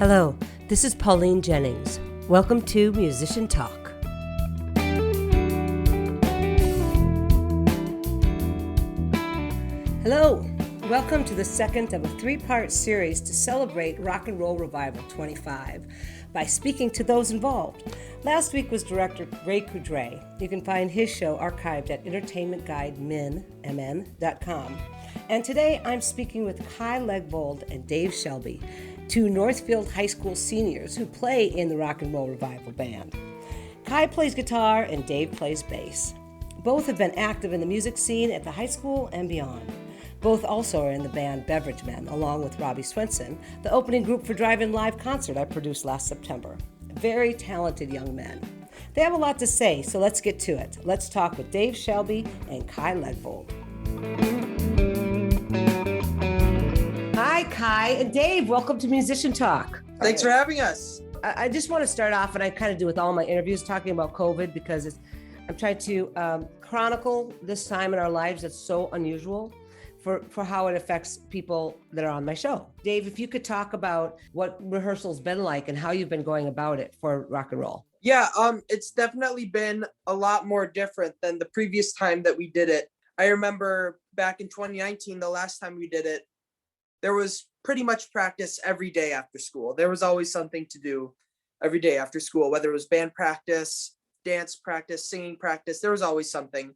Hello, this is Pauline Jennings. Welcome to Musician Talk. Hello, welcome to the second of a three-part series to celebrate Rock and Roll Revival 25 by speaking to those involved. Last week was director Ray Coudray. You can find his show archived at entertainmentguidemin.com. And today I'm speaking with Kai Legvold and Dave Shelby, two Northfield High School seniors who play in the Rock and Roll Revival band. Kai plays guitar and Dave plays bass. Both have been active in the music scene at the high school and beyond. Both also are in the band Beverage Men, along with Robbie Swenson, the opening group for Drive-In Live concert I produced last September. Very talented young men. They have a lot to say, so let's get to it. Let's talk with Dave Shelby and Kai Legvold. Hi, Kai and Dave. Welcome to Musician Talk. Thanks for having us. I just want to start off, and I kind of do with all my interviews, talking about COVID because I'm trying to chronicle this time in our lives that's so unusual for how it affects people that are on my show. Dave, if you could talk about what rehearsal's been like and how you've been going about it for rock and roll. Yeah, it's definitely been a lot more different than the previous time that we did it. I remember back in 2019, the last time we did it, there was pretty much practice every day after school. There was always something to do every day after school, whether it was band practice, dance practice, singing practice, there was always something.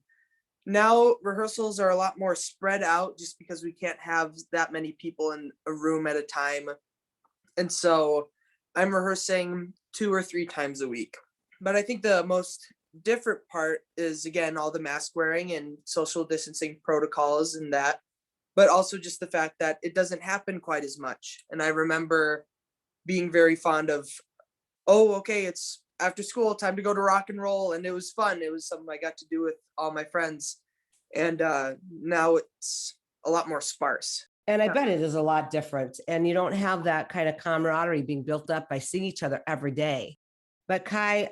Now rehearsals are a lot more spread out just because we can't have that many people in a room at a time. And so I'm rehearsing 2 or 3 times a week. But I think the most different part is, again, all the mask wearing and social distancing protocols and that, but also just the fact that it doesn't happen quite as much. And I remember being very fond of, oh, okay, it's after school, time to go to rock and roll. And it was fun. It was something I got to do with all my friends. And now it's a lot more sparse. And I bet it is a lot different. And you don't have that kind of camaraderie being built up by seeing each other every day. But Kai,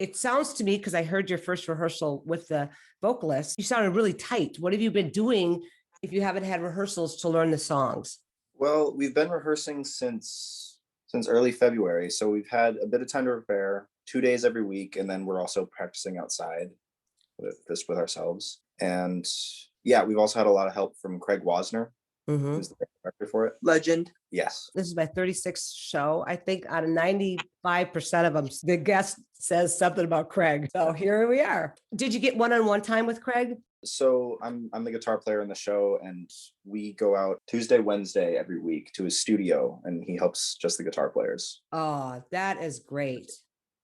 it sounds to me, because I heard your first rehearsal with the vocalist, you sounded really tight. What have you been doing if you haven't had rehearsals to learn the songs? Well, we've been rehearsing since early February. So we've had a bit of time to prepare, 2 days every week. And then we're also practicing outside with ourselves. And yeah, we've also had a lot of help from Craig Wasner, who's the director for it. Legend. Yes. This is my 36th show. I think out of 95% of them, the guest says something about Craig. So here we are. Did you get one-on-one time with Craig? So I'm the guitar player in the show, and we go out Tuesday, Wednesday every week to his studio, and he helps just the guitar players. Oh, that is great.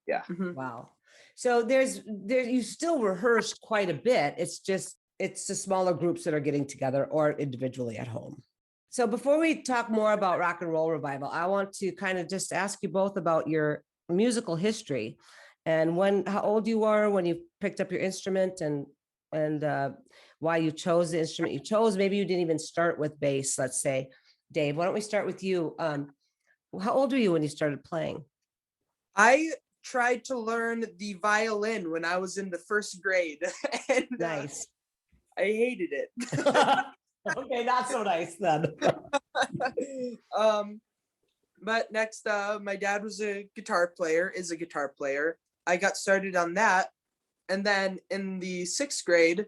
Yeah. Mm-hmm. Wow. So you still rehearse quite a bit. It's the smaller groups that are getting together or individually at home. So before we talk more about Rock and Roll Revival, I want to kind of just ask you both about your musical history and how old you were when you picked up your instrument and why you chose the instrument you chose. Maybe you didn't even start with bass, let's say. Dave, why don't we start with you? How old were you when you started playing? I tried to learn the violin when I was in the first grade. And, nice. I hated it. Okay, not so nice then. But next, my dad is a guitar player. I got started on that. And then in the 6th grade,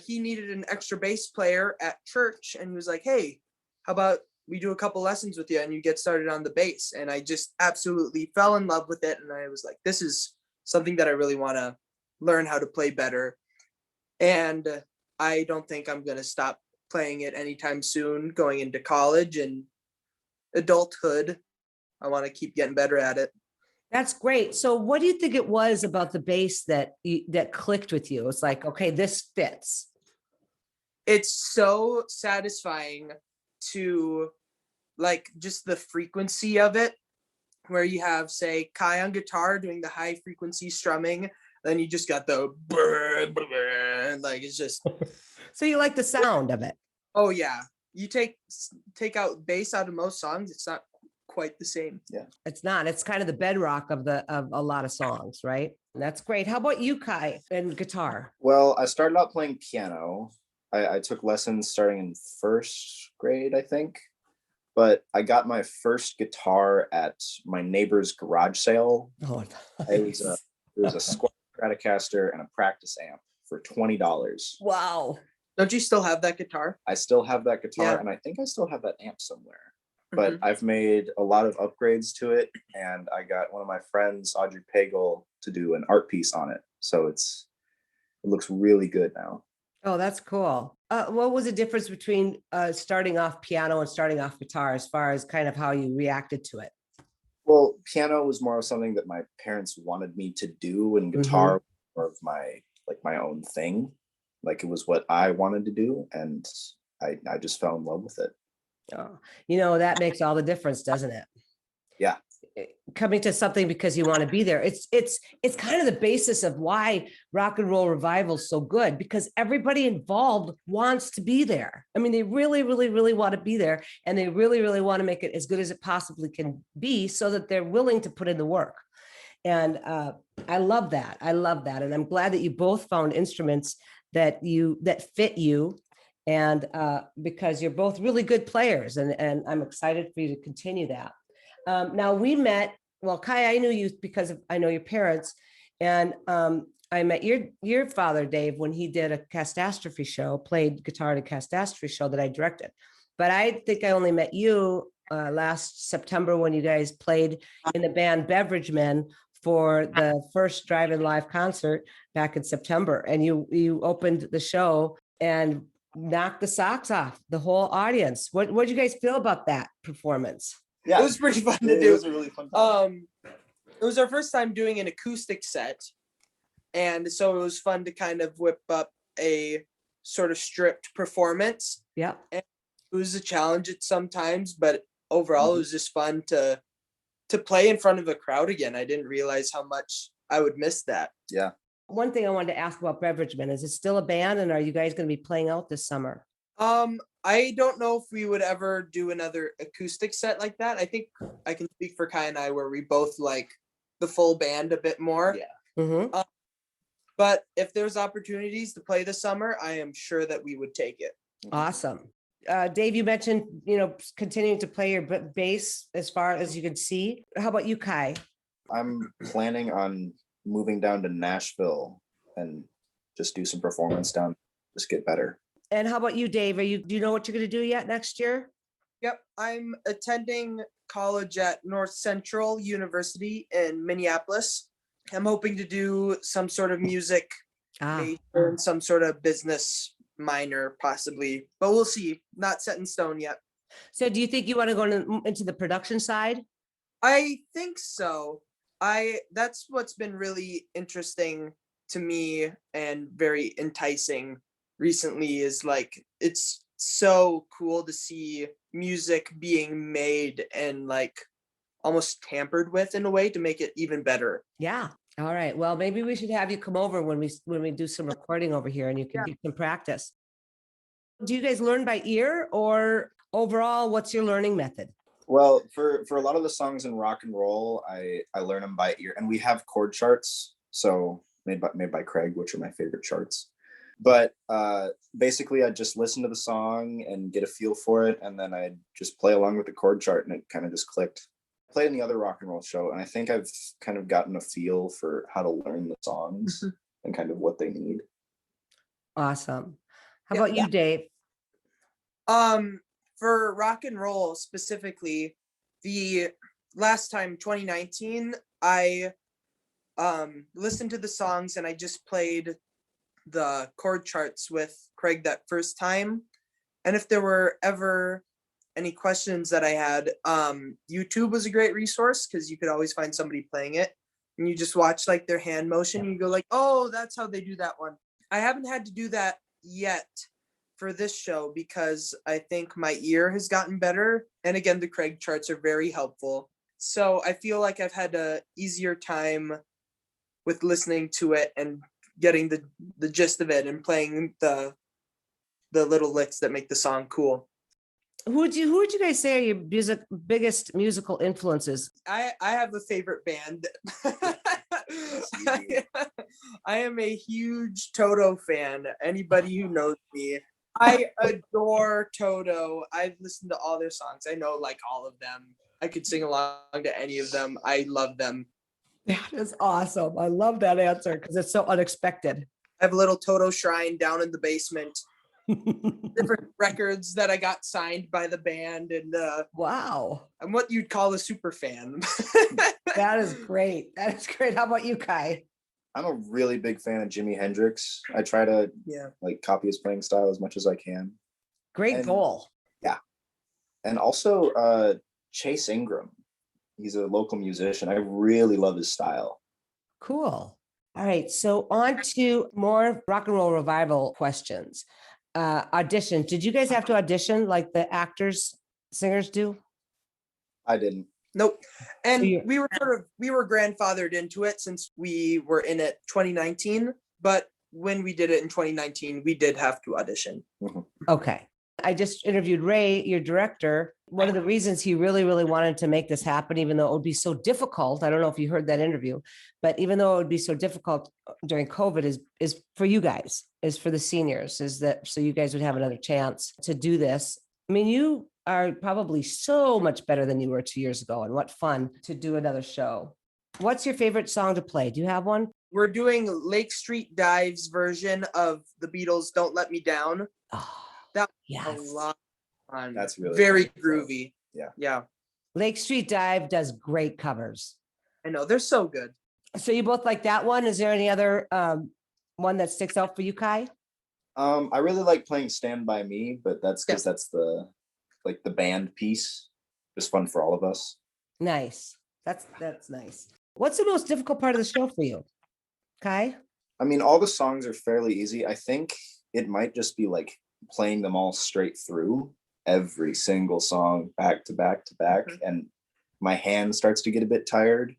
he needed an extra bass player at church. And he was like, hey, how about we do a couple lessons with you and you get started on the bass? And I just absolutely fell in love with it. And I was like, this is something that I really want to learn how to play better. And I don't think I'm going to stop playing it anytime soon, going into college and adulthood. I want to keep getting better at it. That's great. So what do you think it was about the bass that clicked with you? It's like, okay, this fits. It's so satisfying to like just the frequency of it, where you have, say, Kai on guitar doing the high frequency strumming, then you just got the like, it's just. So you like the sound of it? Oh yeah. You take out bass out of most songs, it's not quite the same. Yeah, it's not. It's kind of the bedrock of a lot of songs, right? That's great. How about you, Kai, and guitar? Well, I started out playing piano. I took lessons starting in 1st grade, I think. but I got my first guitar at my neighbor's garage sale. Oh, It was a Squire Stratocaster and a practice amp for $20. wow. Don't you still have that guitar? I still have that guitar, Yeah. and I think I still have that amp somewhere. But Mhm. I've made a lot of upgrades to it, and I got one of my friends, Audrey Pagel, to do an art piece on it. So it looks really good now. Oh, that's cool. What was the difference between starting off piano and starting off guitar as far as kind of how you reacted to it? Well, piano was more of something that my parents wanted me to do, and guitar was more of my own thing. Like it was what I wanted to do, and I just fell in love with it. Oh, that makes all the difference, doesn't it? Yeah. Coming to something because you want to be there. It's kind of the basis of why rock and roll revival is so good, because everybody involved wants to be there. I mean, they really, really, really want to be there, and they really, really want to make it as good as it possibly can be, so that they're willing to put in the work. And I love that. I love that, and I'm glad that you both found instruments that fit you, and because you're both really good players, and I'm excited for you to continue that. Now we met, well, Kai, I knew you because I know your parents, and I met your father, Dave, when he did a catastrophe show, played guitar at a catastrophe show that I directed. But I think I only met you last September when you guys played in the band Beverage Men for the first drive-in live concert back in September. And you opened the show and knocked the socks off the whole audience. What did you guys feel about that performance? Yeah, it was pretty fun to do. It was a really fun time. It was our first time doing an acoustic set, and so it was fun to kind of whip up a sort of stripped performance. Yeah, and it was a challenge at sometimes, but overall it was just fun to play in front of a crowd again. I didn't realize how much I would miss that. Yeah. One thing I wanted to ask about Beverage Men, is it still a band, and are you guys going to be playing out this summer? I don't know if we would ever do another acoustic set like that. I think I can speak for Kai and I, where we both like the full band a bit more. Yeah. Mm-hmm. But if there's opportunities to play this summer, I am sure that we would take it. Awesome. Dave, you mentioned, continuing to play your bass as far as you can see. How about you, Kai? I'm planning on moving down to Nashville and just do some performance down, just get better. And how about you, Dave? Do you know what you're going to do yet next year? Yep, I'm attending college at North Central University in Minneapolis. I'm hoping to do some sort of music major and some sort of business minor, possibly, but we'll see. Not set in stone yet. So do you think you want to go into the production side? I think so. That's what's been really interesting to me and very enticing recently, is like, it's so cool to see music being made and like almost tampered with in a way to make it even better. Yeah. All right. Well, maybe we should have you come over when we do some recording over here, and you can get some practice. Do you guys learn by ear, or overall, what's your learning method? Well, for a lot of the songs in rock and roll, I learn them by ear, and we have chord charts, so made by Craig, which are my favorite charts. But basically, I just listen to the song and get a feel for it, and then I just play along with the chord chart, and it kind of just clicked. I played in the other rock and roll show, and I think I've kind of gotten a feel for how to learn the songs and kind of what they need. Awesome. How about you, Dave? For rock and roll specifically, the last time, 2019, I listened to the songs and I just played the chord charts with Craig that first time. And if there were ever any questions that I had, YouTube was a great resource, because you could always find somebody playing it, and you just watch like their hand motion and you go like, oh, that's how they do that one. I haven't had to do that yet for this show, because I think my ear has gotten better. And again, the Craig charts are very helpful. So I feel like I've had a easier time with listening to it and getting the gist of it and playing the little licks that make the song cool. Who would you guys say are your biggest musical influences? I have a favorite band. I am a huge Toto fan. Anybody who knows me I adore Toto. I've listened to all their songs. I know like all of them. I could sing along to any of them. I love them. That is awesome. I love that answer because it's so unexpected. I have a little Toto shrine down in the basement. Different records that I got signed by the band, and Wow. I'm what you'd call a super fan. That is great. That is great. How about you, Kai? I'm a really big fan of Jimi Hendrix. I try to like copy his playing style as much as I can. Great goal. Yeah. And also Chase Ingram. He's a local musician. I really love his style. Cool. All right. So on to more rock and roll revival questions. Audition. Did you guys have to audition like the actors, singers do? I didn't. Nope. And So we were grandfathered into it since we were in it 2019. But when we did it in 2019, we did have to audition. Mm-hmm. Okay. I just interviewed Ray, your director. One of the reasons he really, really wanted to make this happen, even though it would be so difficult, I don't know if you heard that interview, but even though it would be so difficult during COVID is for you guys, is for the seniors, is that so you guys would have another chance to do this. I mean, you are probably so much better than you were 2 years ago, and what fun to do another show. What's your favorite song to play? Do you have one? We're doing Lake Street Dive's version of the Beatles' Don't Let Me Down. Oh, That yes. was a lot of fun. That's really very fun. groovy. Yeah. Yeah. Lake Street Dive does great covers. I know, they're so good. So you both like that one? Is there any other one that sticks out for you, Kai? I really like playing Stand By Me, but that's because that's the band piece. Just fun for all of us. Nice. That's nice. What's the most difficult part of the show for you, Kai? I mean, all the songs are fairly easy. I think it might just be like playing them all straight through, every single song back to back to back. Mm-hmm. And my hand starts to get a bit tired.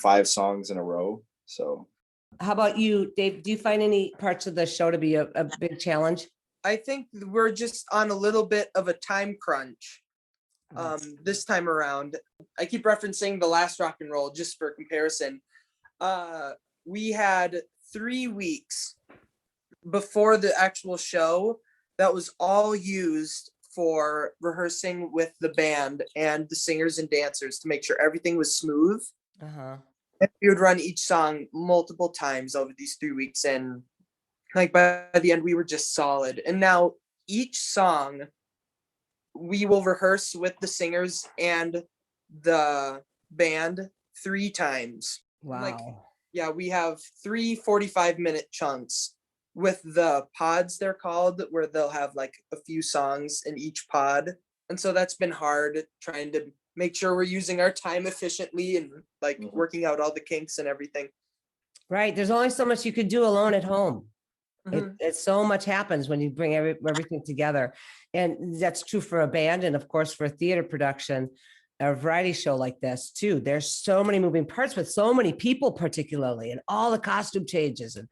5 songs in a row. So how about you, Dave? Do you find any parts of the show to be a big challenge? I think we're just on a little bit of a time crunch this time around. I keep referencing the last rock and roll just for comparison. We had 3 weeks before the actual show that was all used for rehearsing with the band and the singers and dancers to make sure everything was smooth. Uh-huh. And we would run each song multiple times over these 3 weeks, and like by the end we were just solid. And now each song we will rehearse with the singers and the band 3 times. Wow. Like, yeah, we have 3 45-minute chunks with the pods, they're called, where they'll have like a few songs in each pod. And so that's been hard, trying to make sure we're using our time efficiently and like working out all the kinks and everything. Right. There's only so much you can do alone at home. Mm-hmm. It's so much happens when you bring everything together. And that's true for a band and of course for a theater production, a variety show like this too. There's so many moving parts with so many people particularly, and all the costume changes, and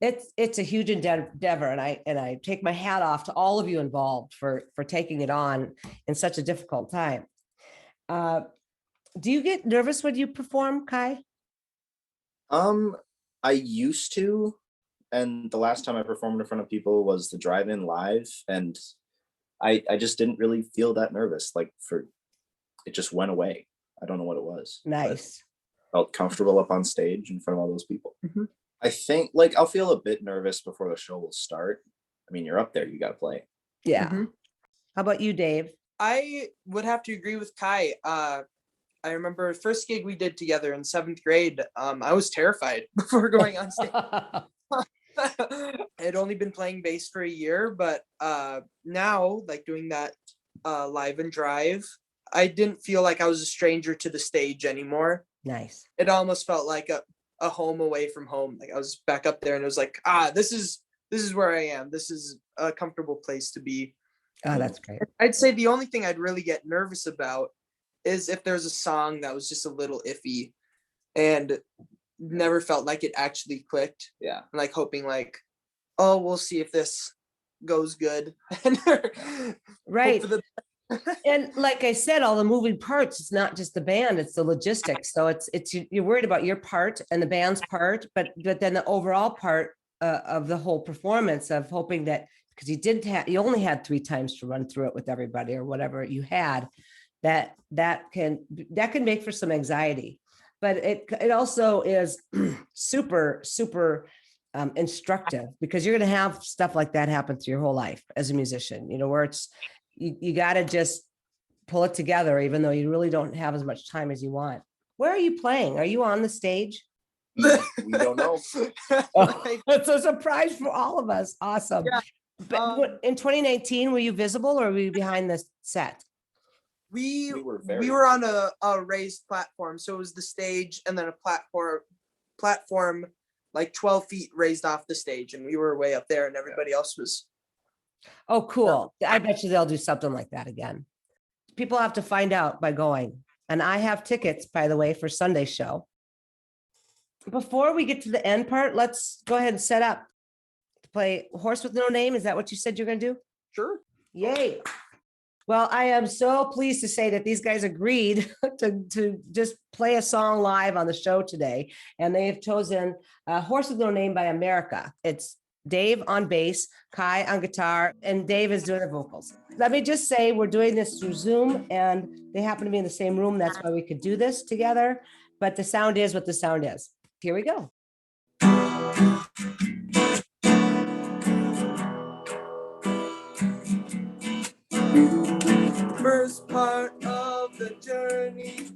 it's a huge endeavor. And I take my hat off to all of you involved for taking it on in such a difficult time. Do you get nervous when you perform, Kai? I used to. And the last time I performed in front of people was the drive-in live, and I just didn't really feel that nervous. It just went away. I don't know what it was. Nice. Felt comfortable up on stage in front of all those people. Mm-hmm. I think I'll feel a bit nervous before the show will start. I mean, you're up there, you got to play. Yeah. Mm-hmm. How about you, Dave? I would have to agree with Kai. I remember first gig we did together in 7th grade. I was terrified before going on stage. I had only been playing bass for a year, but now, like doing that live and drive, I didn't feel like I was a stranger to the stage anymore. Nice. It almost felt like a home away from home. Like I was back up there and it was like, this is where I am. This is a comfortable place to be. Oh, that's great. I'd say the only thing I'd really get nervous about is if there's a song that was just a little iffy and never felt like it actually clicked. Yeah. Like hoping like, oh, we'll see if this goes good. Right. And like I said, all the moving parts, it's not just the band, it's the logistics. So it's you're worried about your part and the band's part, but then the overall part of the whole performance of hoping that because you only had 3 times to run through it with everybody or whatever you had, that can make for some anxiety. But it also is super instructive, because you're going to have stuff like that happen through your whole life as a musician, where it's you got to just pull it together, even though you really don't have as much time as you want. Where are you playing? Are you on the stage? We don't know. Oh, it's a surprise for all of us. Awesome. Yeah. But in 2019, were you visible or were you behind the set? We We were on a raised platform, so it was the stage and then a platform like 12 feet raised off the stage, and we were way up there, and everybody else was. Oh, cool. I bet you they'll do something like that again. People have to find out by going. And I have tickets, by the way, for Sunday's show. Before we get to the end part, let's go ahead and set up to play Horse with No Name. Is that what you said you're going to do? Sure. Yay. Well, I am so pleased to say that these guys agreed to just play a song live on the show today. And they have chosen Horse with No Name by America. It's Dave on bass, Kai on guitar, and Dave is doing the vocals. Let me just say, we're doing this through Zoom, and they happen to be in the same room. That's why we could do this together. But the sound is what the sound is. Here we go. First part of the journey,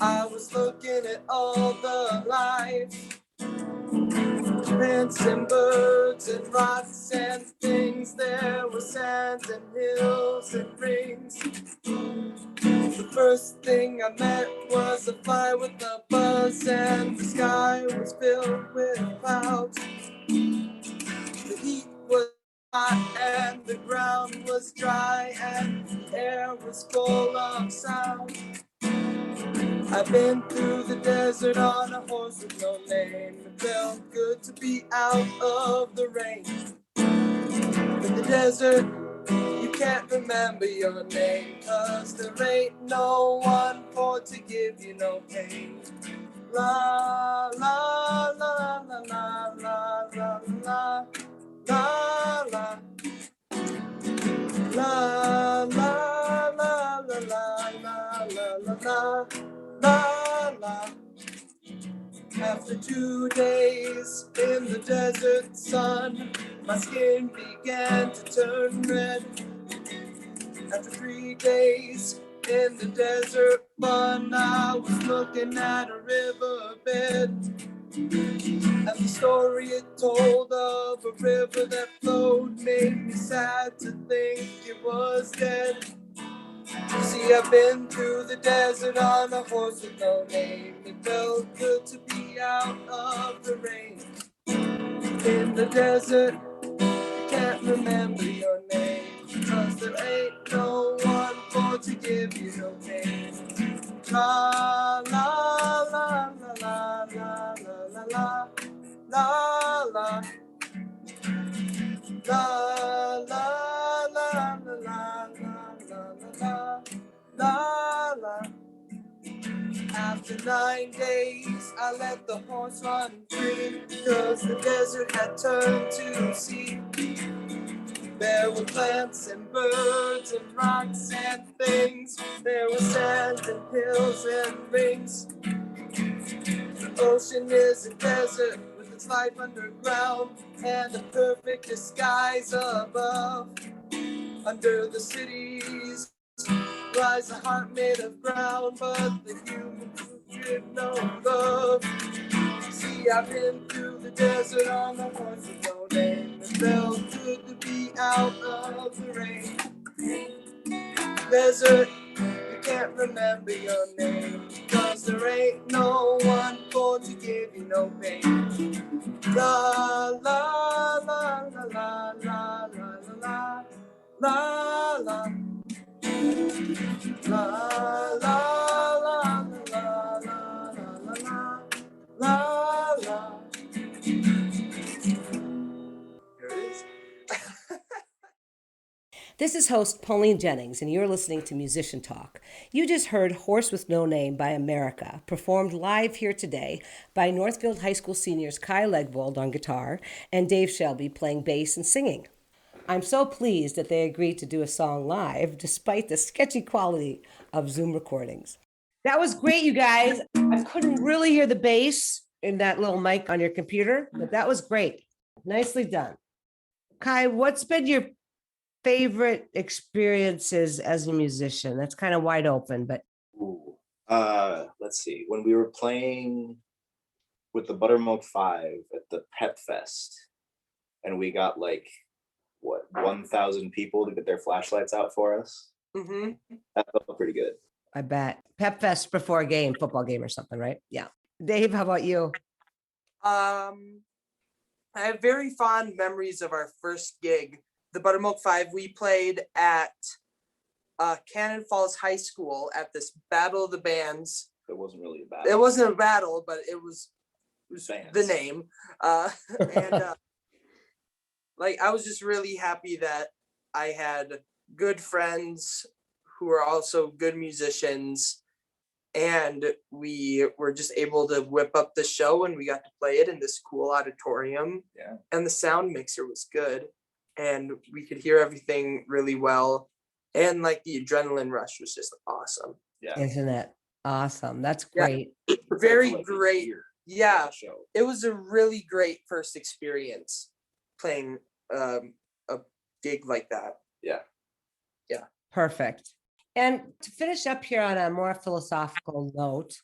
I was looking at all the life. Plants and birds and rocks and things. There were sands and hills and rings. The first thing I met was a fire with a buzz, and the sky was filled with clouds. The heat was hot and the ground was dry and the air was full of sound. I've been through the desert on a horse with no name. It felt good to be out of the rain. In the desert, you can't remember your name, 'cause there ain't no one for to give you no pain. La la la la la la la la la la la la la la la la la la la. After 2 days in the desert sun, my skin began to turn red. After 3 days in the desert fun, I was looking at a riverbed. And the story it told of a river that flowed made me sad to think it was dead. You see, I've been through the desert on a horse with no name. It felt good to be out of the rain. In the desert, you can't remember your name, 'cause there ain't no one for to give you no pain. La la la la la la la la la la la la la la la la. After 9 days, I let the horse run free, 'cause the desert had turned to sea. There were plants and birds and rocks and things. There were sands and hills and rings. The ocean is a desert with its life underground and a perfect disguise above. Under the cities lies a heart made of ground, but the human give no love. See, I've been through the desert on a horse with no name. It felt good to be out of the rain. Desert, you can't remember your name, 'cause there ain't no one for to give you no pain. La la la la la la la la la la. La la la la la la la la la. Here it is. This is host Pauline Jennings, and you're listening to Musician Talk. You just heard Horse with No Name by America, performed live here today by Northfield High School seniors Kai Legvold on guitar and Dave Shelby playing bass and singing. I'm so pleased that they agreed to do a song live despite the sketchy quality of Zoom recordings. That was great, you guys. I couldn't really hear the bass in that little mic on your computer, but that was great. Nicely done. Kai, what's been your favorite experiences as a musician? That's kind of wide open, but Ooh. Let's see. When we were playing with the Buttermilk Five at the Pep Fest, and we got like what 1,000 people to get their flashlights out for us. Mm-hmm. That felt pretty good. I bet. Pep Fest before a game, football game or something, right? Yeah. Dave, how about you? I have very fond memories of our first gig, the Buttermilk Five. We played at Cannon Falls High School at this Battle of the Bands. It wasn't really a battle. It wasn't a battle, but it was Bands. the name. And like I was just really happy that I had good friends who were also good musicians, and we were just able to whip up the show, and we got to play it in this cool auditorium. Yeah. And the sound mixer was good, and we could hear everything really well, and like the adrenaline rush was just awesome. Yeah. Isn't it awesome? That's Yeah. great. Very Like a great. year Yeah, of the show. it was a really great first experience playing a gig like that. Yeah. Perfect. And to finish up here on a more philosophical note,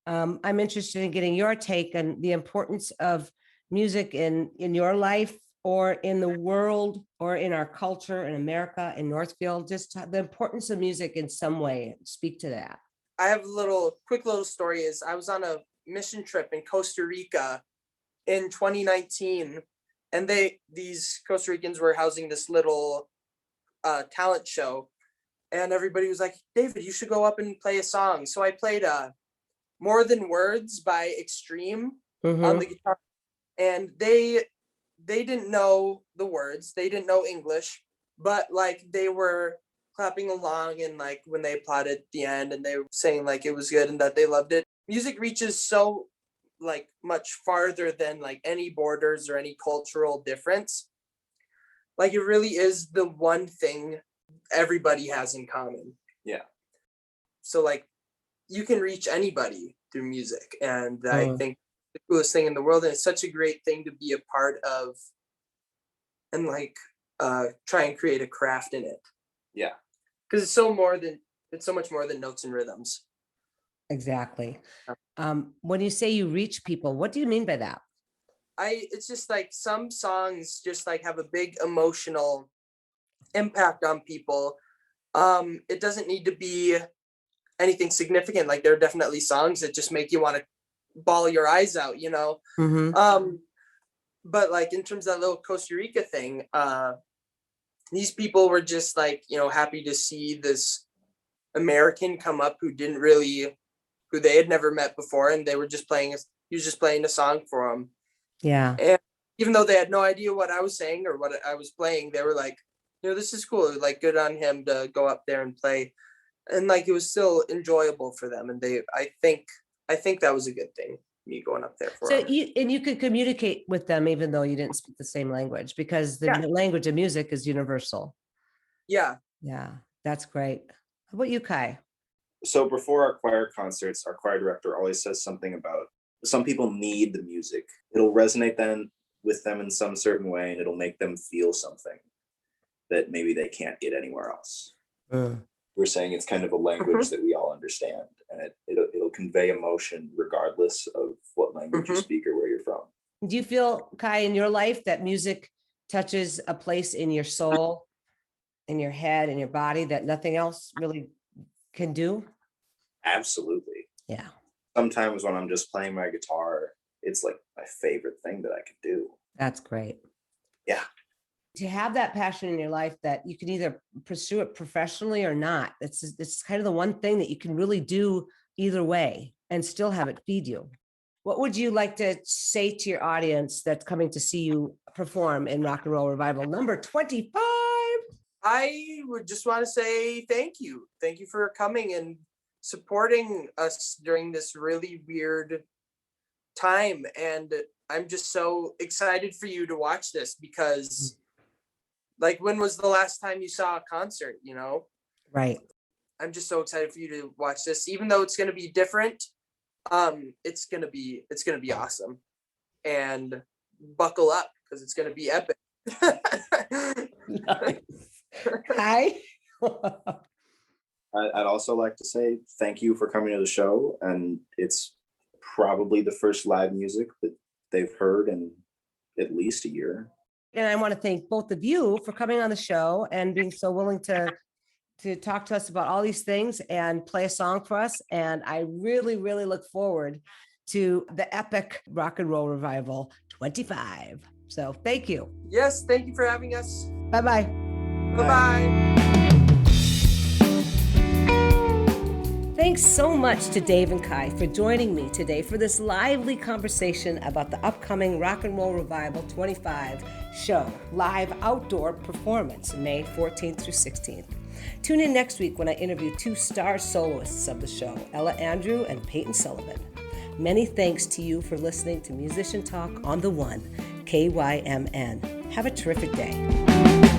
I'm interested in getting your take on the importance of music in your life or in the world or in our culture in America, in Northfield, just the importance of music in some way. Speak to that. I have a quick little story. Is I was on a mission trip in Costa Rica in 2019, and these Costa Ricans were housing this little talent show, and everybody was like, David, you should go up and play a song. So I played More Than Words by Extreme on the guitar, and they didn't know the words, they didn't know English, but like they were clapping along, and like when they applauded at the end, and they were saying like it was good and that they loved it. Music reaches so like much farther than like any borders or any cultural difference. Like it really is the one thing everybody has in common. Yeah. So like you can reach anybody through music, and I think the coolest thing in the world, and it's such a great thing to be a part of, and like try and create a craft in it. Yeah. Because it's so much more than notes and rhythms. Exactly. When you say you reach people, what do you mean by that? It's just like some songs just like have a big emotional impact on people. It doesn't need to be anything significant. Like there are definitely songs that just make you want to bawl your eyes out, you know. But like in terms of that little Costa Rica thing, these people were just like, you know, happy to see this American come up who they had never met before, and they were just he was just playing a song for them. Yeah. And even though they had no idea what I was saying or what I was playing, they were like, you know, this is cool. Like good on him to go up there and play. And like, it was still enjoyable for them. And I think that was a good thing, me going up there for So them. you could communicate with them even though you didn't speak the same language, because the language of music is universal. Yeah. Yeah, that's great. How about you, Kai? So before our choir concerts, our choir director always says something about some people need the music. It'll resonate with them in some certain way, and it'll make them feel something that maybe they can't get anywhere else. We're saying it's kind of a language that we all understand, and it'll convey emotion regardless of what language you speak or where you're from. Do you feel, Kai, in your life that music touches a place in your soul, in your head, in your body that nothing else really can do? Absolutely. Yeah. Sometimes when I'm just playing my guitar, it's like my favorite thing that I could do. That's great. Yeah. To have that passion in your life that you can either pursue it professionally or not. It's kind of the one thing that you can really do either way and still have it feed you. What would you like to say to your audience that's coming to see you perform in Rock and Roll Revival number 25? I would just want to say thank you. Thank you for coming and supporting us during this really weird time. And I'm just so excited for you to watch this, because Like, when was the last time you saw a concert, you know? Right. I'm just so excited for you to watch this, even though it's going to be different. It's going to be awesome, and buckle up because it's going to be epic. Nice. Hi. I'd also like to say thank you for coming to the show, and it's probably the first live music that they've heard in at least a year. And I want to thank both of you for coming on the show and being so willing to talk to us about all these things and play a song for us. And I really, really look forward to the epic Rock and Roll Revival 25. So thank you. Yes, thank you for having us. Bye-bye. Bye-bye. Thanks so much to Dave and Kai for joining me today for this lively conversation about the upcoming Rock and Roll Revival 25 show, live outdoor performance, May 14th through 16th. Tune in next week when I interview two star soloists of the show, Ella Andrew and Peyton Sullivan. Many thanks to you for listening to Musician Talk on the One, KYMN. Have a terrific day.